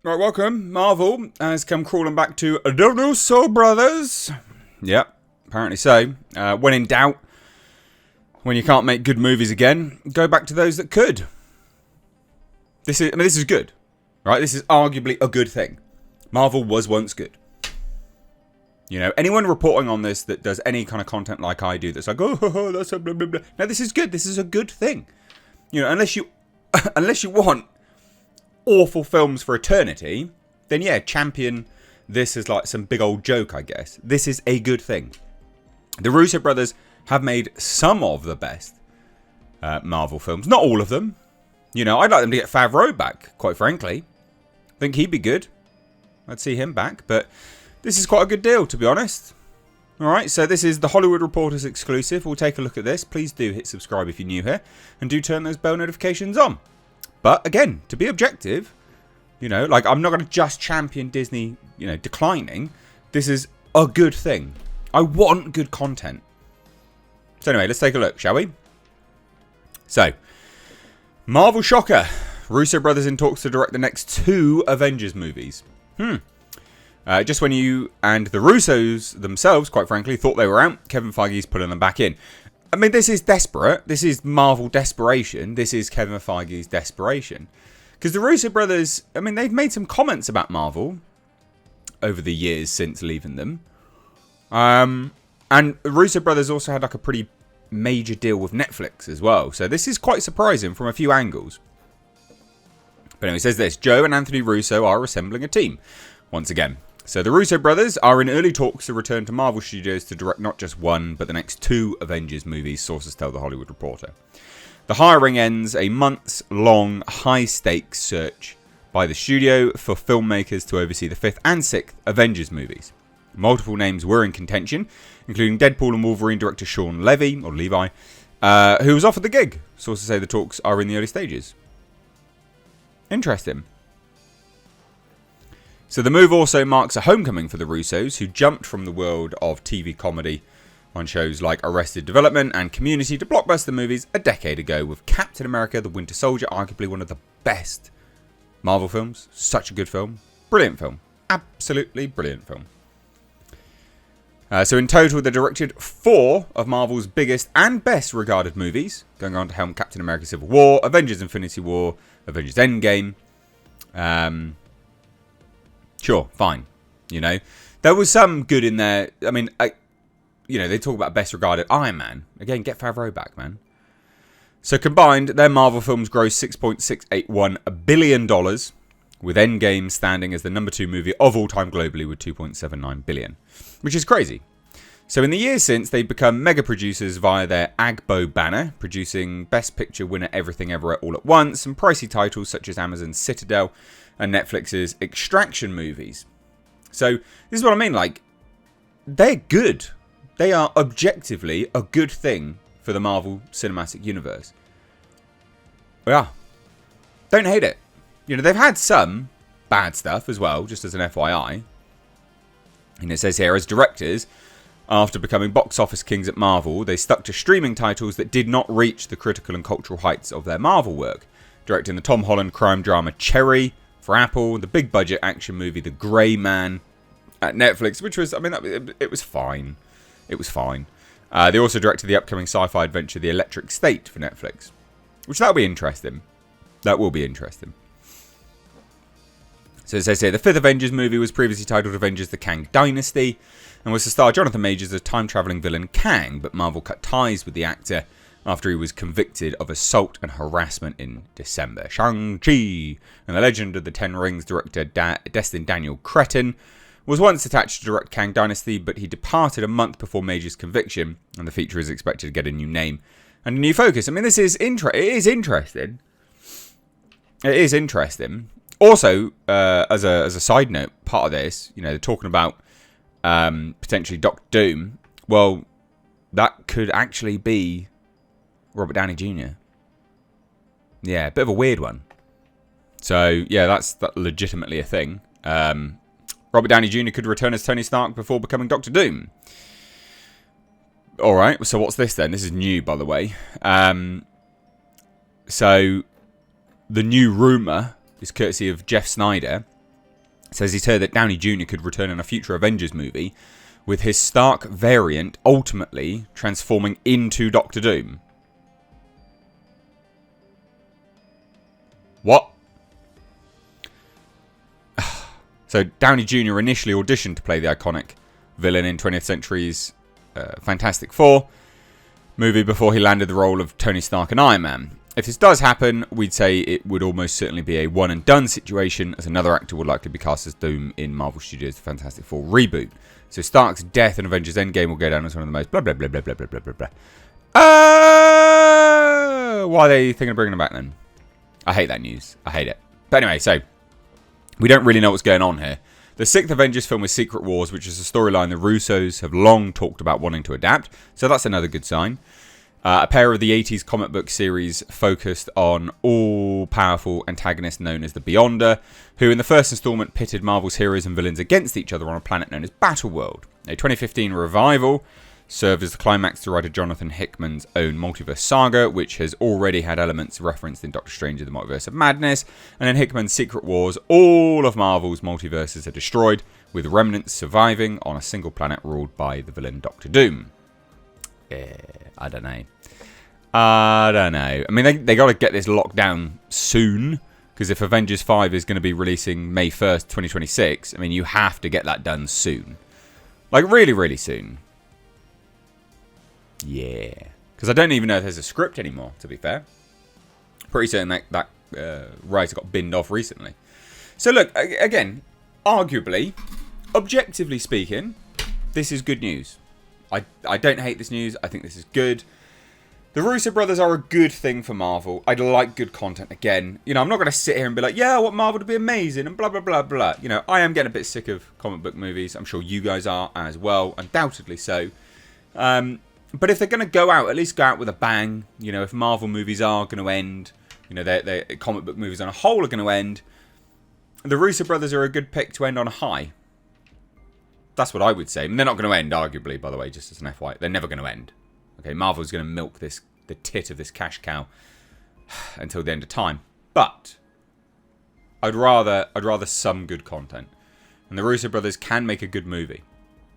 Right, welcome. Marvel has come crawling back to the Russo Brothers. Yep, apparently so. When in doubt, when you can't make good movies again, go back to those that could. This is good, right? This is arguably a good thing. Marvel was once good. You know, anyone reporting on this that does any kind of content like I do, that's like, oh, that's a blah blah blah. No, this is good. This is a good thing. You know, unless you want awful films for eternity, then yeah, champion this as like some big old joke, I guess. This is a good thing. The Russo brothers have made some of the best Marvel films. Not all of them. You know, I'd like them to get Favreau back, quite frankly. I think he'd be good. I'd see him back, but this is quite a good deal, to be honest. Alright, so this is the Hollywood Reporters exclusive. We'll take a look at this. Please do hit subscribe if you're new here, and do turn those bell notifications on. But again, to be objective, you know, like I'm not going to just champion Disney, you know, declining. This is a good thing. I want good content. So anyway, let's take a look, shall we? So, Marvel shocker. Russo brothers in talks to direct the next 2 Avengers movies. Just when you and the Russos themselves, quite frankly, thought they were out, Kevin Feige's pulling them back in. I mean, this is desperate. This is Marvel desperation. This is Kevin Feige's desperation. Because the Russo brothers, I mean, they've made some comments about Marvel over the years since leaving them. And the Russo brothers also had like a pretty major deal with Netflix as well. So this is quite surprising from a few angles. But anyway, it says this. Joe and Anthony Russo are assembling a team once again. So the Russo brothers are in early talks to return to Marvel Studios to direct not just one, but the next 2 Avengers movies, sources tell The Hollywood Reporter. The hiring ends a months-long, high-stakes search by the studio for filmmakers to oversee the 5th and 6th Avengers movies. Multiple names were in contention, including Deadpool and Wolverine director Sean Levi, who was offered the gig. Sources say the talks are in the early stages. Interesting. So the move also marks a homecoming for the Russos, who jumped from the world of TV comedy on shows like Arrested Development and Community to blockbuster movies a decade ago with Captain America: The Winter Soldier, arguably one of the best Marvel films. Such a good film. Brilliant film. Absolutely brilliant film. So in total, they directed 4 of Marvel's biggest and best regarded movies, going on to helm Captain America: Civil War, Avengers: Infinity War, Avengers: Endgame. Sure, fine. You know, there was some good in there. I mean, they talk about best regarded Iron Man. Again, get Favreau back, man. So combined, their Marvel films grossed $6.681 billion, with Endgame standing as the number 2 movie of all time globally with $2.79 billion, which is crazy. So in the years since, they've become mega producers via their Agbo banner, producing Best Picture winner Everything Everywhere All at Once, and pricey titles such as Amazon's Citadel and Netflix's Extraction movies. So this is what I mean, like, they're good. They are objectively a good thing for the Marvel Cinematic Universe. Yeah. Don't hate it. You know, they've had some bad stuff as well, just as an FYI. And it says here, as directors, after becoming box office kings at Marvel, they stuck to streaming titles that did not reach the critical and cultural heights of their Marvel work. Directing the Tom Holland crime drama Cherry for Apple, the big budget action movie The Grey Man at Netflix, which was, I mean, it was fine. It was fine. They also directed the upcoming sci-fi adventure The Electric State for Netflix, which that'll be interesting. That will be interesting. So it says here, the 5th Avengers movie was previously titled Avengers: The Kang Dynasty, and was to star Jonathan Majors as time-travelling villain Kang, but Marvel cut ties with the actor after he was convicted of assault and harassment in December. Shang-Chi and the Legend of the Ten Rings director Destin Daniel Cretton was once attached to direct Kang Dynasty, but he departed a month before Majors' conviction, and the feature is expected to get a new name and a new focus. I mean, this is it is interesting. It is interesting. Also, as a side note, part of this, you know, they're talking about potentially Doctor Doom. Well, that could actually be Robert Downey Jr. Yeah, a bit of a weird one. So, yeah, that's legitimately a thing. Robert Downey Jr. could return as Tony Stark before becoming Doctor Doom. Alright, so what's this then? This is new, by the way. So, the new rumour is courtesy of Jeff Snyder. says he's heard that Downey Jr. could return in a future Avengers movie, with his Stark variant ultimately transforming into Doctor Doom. What? So Downey Jr. initially auditioned to play the iconic villain in 20th Century's Fantastic Four movie before he landed the role of Tony Stark and Iron Man. If this does happen, we'd say it would almost certainly be a one-and-done situation, as another actor would likely be cast as Doom in Marvel Studios' Fantastic Four reboot. So Stark's death in Avengers Endgame will go down as one of the most blah blah blah blah blah blah blah blah blah. Why are they thinking of bringing him back then? I hate that news. I hate it. But anyway, so we don't really know what's going on here. The 6th Avengers film was Secret Wars, which is a storyline the Russos have long talked about wanting to adapt. So that's another good sign. A pair of the 80s comic book series focused on all-powerful antagonist known as the Beyonder, who in the first installment pitted Marvel's heroes and villains against each other on a planet known as Battleworld. A 2015 revival served as the climax to writer Jonathan Hickman's own multiverse saga, which has already had elements referenced in Doctor Strange and the Multiverse of Madness, and in Hickman's Secret Wars, all of Marvel's multiverses are destroyed, with remnants surviving on a single planet ruled by the villain Doctor Doom. I don't know. I mean, they got to get this locked down soon, because if Avengers 5 is going to be releasing May 1st, 2026, I mean, you have to get that done soon. Like, really, really soon. Yeah. Because I don't even know if there's a script anymore, to be fair. Pretty certain that writer got binned off recently. So, look, again, arguably, objectively speaking, this is good news. I don't hate this news. I think this is good. The Russo Brothers are a good thing for Marvel. I'd like good content again. You know, I'm not going to sit here and be like, yeah, I want Marvel to be amazing and blah, blah, blah, blah. You know, I am getting a bit sick of comic book movies. I'm sure you guys are as well. Undoubtedly so. But if they're going to go out, at least go out with a bang. You know, if Marvel movies are going to end, you know, their comic book movies on a whole are going to end, the Russo Brothers are a good pick to end on a high. That's what I would say. And they're not going to end, arguably, by the way, just as an FYI. They're never going to end. Okay, Marvel's going to milk the tit of this cash cow until the end of time. But I'd rather some good content. And the Russo Brothers can make a good movie.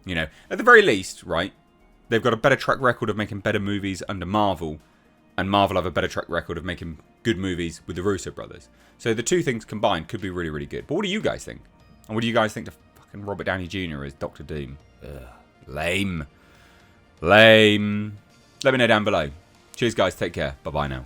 You know, at the very least, right? They've got a better track record of making better movies under Marvel, and Marvel have a better track record of making good movies with the Russo Brothers. So the two things combined could be really, really good. But what do you guys think? And what do you guys think to fucking Robert Downey Jr. as Doctor Doom? Ugh, lame. Lame. Let me know down below. Cheers, guys. Take care. Bye-bye now.